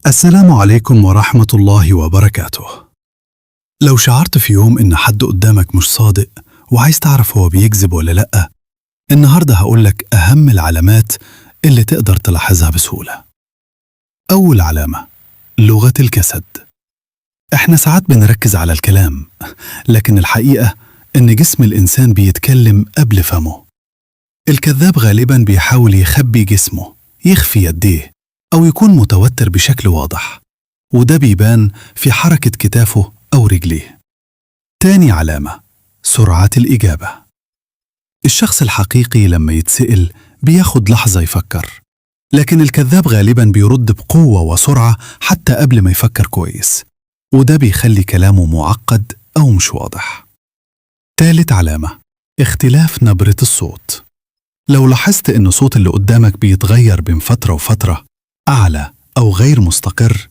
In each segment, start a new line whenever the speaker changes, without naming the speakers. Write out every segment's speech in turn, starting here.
السلام عليكم ورحمة الله وبركاته. لو شعرت في يوم إن حد قدامك مش صادق وعايز تعرف هو بيكذب ولا لأ، النهاردة هقولك أهم العلامات اللي تقدر تلاحظها بسهولة. أول علامة: لغة الجسد. إحنا ساعات بنركز على الكلام، لكن الحقيقة إن جسم الإنسان بيتكلم قبل فمه. الكذاب غالباً بيحاول يخبي جسمه، يخفي يديه، أو يكون متوتر بشكل واضح، وده بيبان في حركة كتافه أو رجليه. تاني علامة: سرعة الإجابة. الشخص الحقيقي لما يتسأل بياخد لحظة يفكر، لكن الكذاب غالباً بيرد بقوة وسرعة حتى قبل ما يفكر كويس، وده بيخلي كلامه معقد أو مش واضح. تالت علامة: اختلاف نبرة الصوت. لو لاحظت إن صوت اللي قدامك بيتغير بين فترة وفترة، أعلى أو غير مستقر،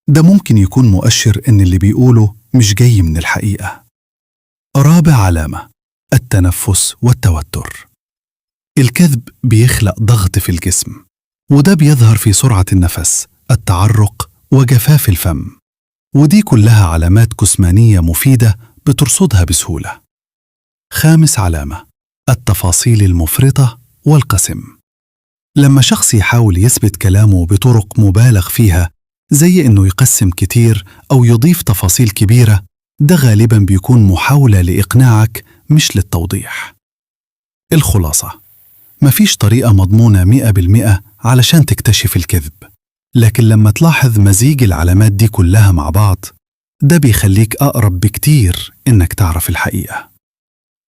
ده ممكن يكون مؤشر إن اللي بيقوله مش جاي من الحقيقة. رابع علامة: التنفس والتوتر. الكذب بيخلق ضغط في الجسم، وده بيظهر في سرعة النفس، التعرق، وجفاف الفم، ودي كلها علامات جسمانية مفيدة بترصدها بسهولة. خامس علامة: التفاصيل المفرطة والقسم. لما شخص يحاول يثبت كلامه بطرق مبالغ فيها، زي إنه يقسم كتير أو يضيف تفاصيل كبيرة، ده غالباً بيكون محاولة لإقناعك مش للتوضيح. الخلاصة: مفيش طريقة مضمونة 100% علشان تكتشف الكذب، لكن لما تلاحظ مزيج العلامات دي كلها مع بعض، ده بيخليك أقرب بكتير إنك تعرف الحقيقة.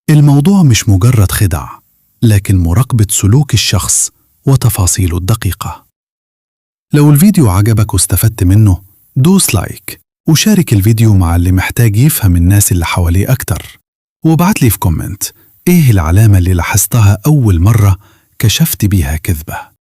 الموضوع مش مجرد خدع، لكن مراقبة سلوك الشخص وتفاصيله الدقيقة. لو الفيديو عجبك واستفدت منه، دوس لايك وشارك الفيديو مع اللي محتاج يفهم الناس اللي حواليه أكتر، وابعت لي في كومنت إيه العلامة اللي لاحظتها أول مرة كشفت بيها كذبة.